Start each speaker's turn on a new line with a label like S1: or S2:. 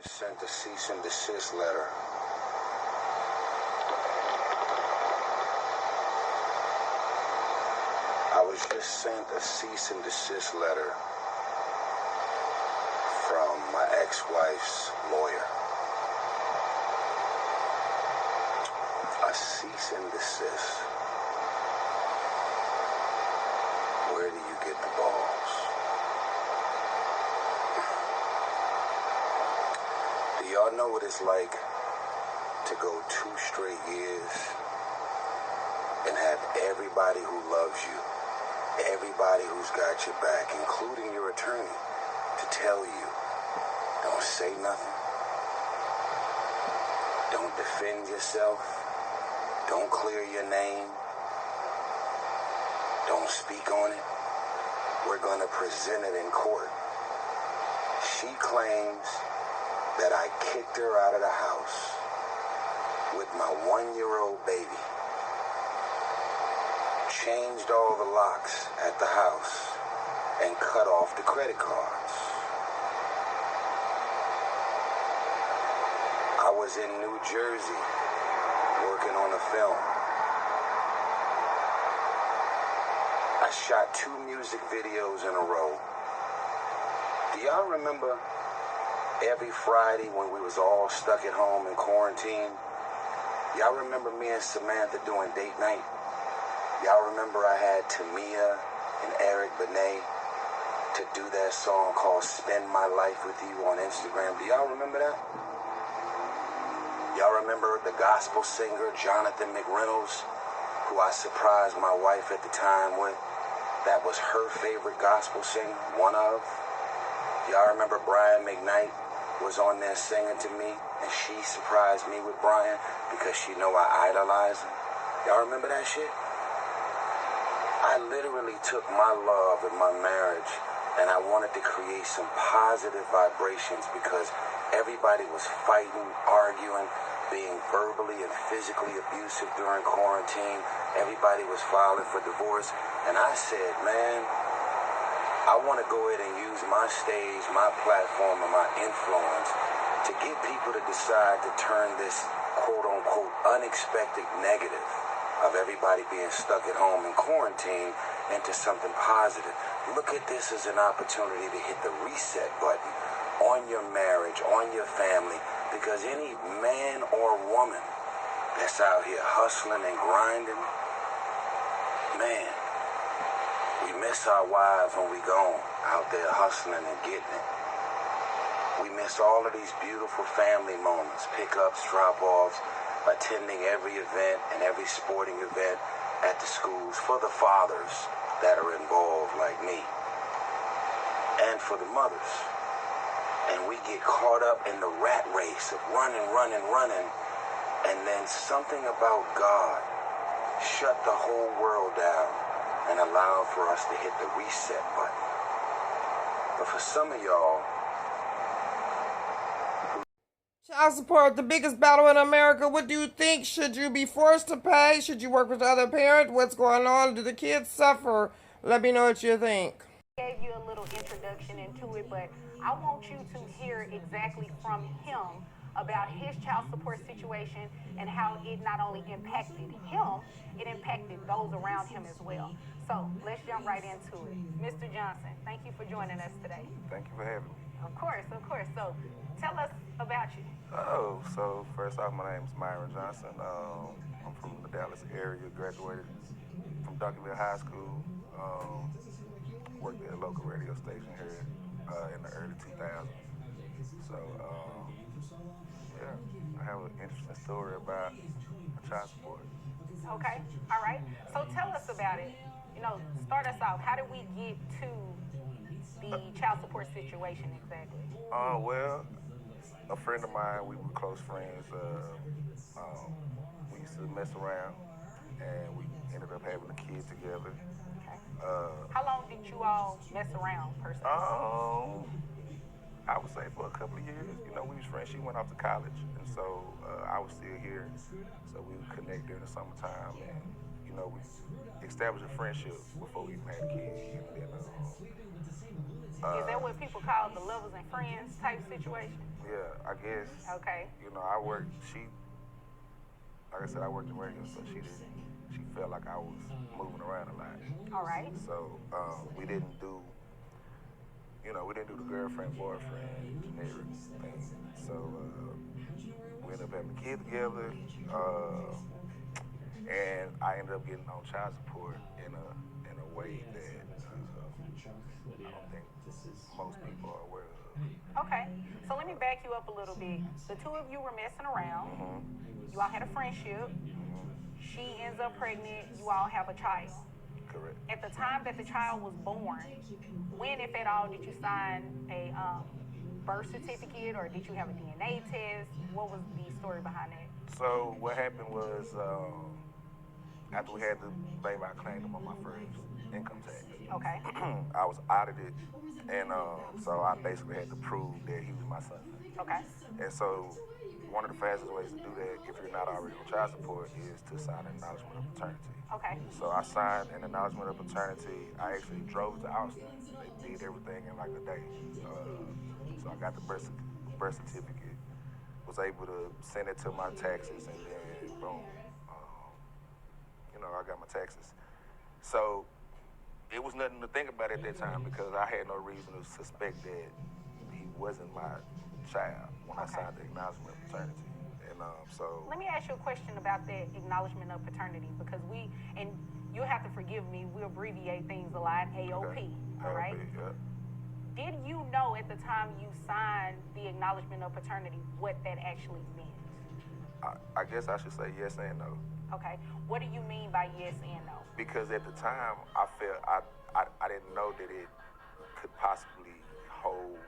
S1: Just sent a cease and desist letter. I was just sent a cease and desist letter from my ex-wife's lawyer. A cease and desist. Where do you get the balls? Do y'all know what it's like to go 2 straight years and have everybody who loves you, everybody who's got your back, including your attorney, to tell you, don't say nothing, don't defend yourself, don't clear your name, don't speak on it, we're going to present it in court. She claims that I kicked her out of the house with my 1-year-old baby, changed all the locks at the house, and cut off the credit cards. I was in New Jersey working on a film. I shot 2 music videos in a row. Do y'all remember every Friday when we was all stuck at home in quarantine? Y'all remember me and Samantha doing date night? Y'all remember I had Tamia and Eric Benet to do that song called Spend My Life With You on Instagram? Do y'all remember that? Y'all remember the gospel singer Jonathan McReynolds, who I surprised my wife at the time with? That was her favorite gospel singer, one of. Y'all remember Brian McKnight was on there singing to me, and she surprised me with Brian because she know I idolize him? Y'all remember that shit? I literally took my love and my marriage and I wanted to create some positive vibrations because everybody was fighting, arguing, being verbally and physically abusive during quarantine. Everybody was filing for divorce. And I said, man, I want to go ahead and use my stage, my platform, and my influence to get people to decide to turn this quote-unquote unexpected negative of everybody being stuck at home in quarantine into something positive. Look at this as an opportunity to hit the reset button on your marriage, on your family, because any man or woman that's out here hustling and grinding, man, we miss our wives when we gone out there hustling and getting it. We miss all of these beautiful family moments, pickups, drop-offs, attending every event and every sporting event at the schools for the fathers that are involved like me and for the mothers. And we get caught up in the rat race of running, and then something about God shut the whole world down and allowed for us to hit the reset button. But for some of y'all,
S2: child support, the biggest battle in America. What do you think? Should you be forced to pay? Should you work with the other parent? What's going on? Do the kids suffer? Let me know what you think.
S3: I gave you a little introduction into it, but I want you to hear exactly from him about his child support situation and how it not only impacted him, it impacted those around him as well. So let's jump right into it. Mr. Johnson, thank you for joining us today.
S4: Thank you for having me.
S3: Of course, of course. So tell us about you.
S4: Oh, so first off, my name is Myron Johnson. I'm from the Dallas area, graduated from Duncanville High School. Worked at a local radio station here in the early 2000s. So, yeah, I have an interesting story about child support.
S3: Okay, all right. So tell us about it. You know, start us off. How did we get to the child support situation exactly?
S4: Well, a friend of mine, we were close friends. We used to mess around, and we ended up having a kid together.
S3: Okay. How long did you all mess around, personally?
S4: I would say for a couple of years. You know, we was friends. She went off to college, and so I was still here. So we would connect during the summertime, and you know, we established a friendship before we even had a kid. And then
S3: Is that what people call the lovers and friends type situation?
S4: Yeah, I guess.
S3: Okay.
S4: You know, I worked. Like I said, I worked in radio, so she felt like I was moving around a lot.
S3: All right.
S4: So we didn't do. We didn't do the girlfriend boyfriend generic thing. So we ended up having a kid together, and I ended up getting on child support in a way that I don't think most people are aware of.
S3: Okay. So let me back you up a little bit. The two of you were messing around.
S4: Mm-hmm.
S3: You all had a friendship.
S4: Mm-hmm.
S3: She ends up pregnant. You all have a child.
S4: Correct.
S3: At the time that the child was born, when, if at all, did you sign a birth certificate or did you have a DNA test? What was the story behind that?
S4: So what happened was after we had the baby, I claimed him on my first income tax.
S3: Okay.
S4: I was audited, and so I basically had to prove that he was my son.
S3: Okay.
S4: And so one of the fastest ways to do that, if you're not already on child support, is to sign an acknowledgement of paternity.
S3: Okay.
S4: So I signed an acknowledgement of paternity. I actually drove to Austin. They did everything in like a day. So I got the birth certificate, was able to send it to my taxes, and then boom, I got my taxes. So it was nothing to think about at that time because I had no reason to suspect that he wasn't my child when I signed the acknowledgement of paternity. And so
S3: let me ask you a question about that acknowledgement of paternity because and you'll have to forgive me, we abbreviate things a lot, AOP,
S4: okay.
S3: all right?
S4: AOP, yeah.
S3: Did you know at the time you signed the acknowledgement of paternity what that actually meant?
S4: I guess I should say yes and no.
S3: Okay. What do you mean by yes and no?
S4: Because at the time, I felt I didn't know that it could possibly hold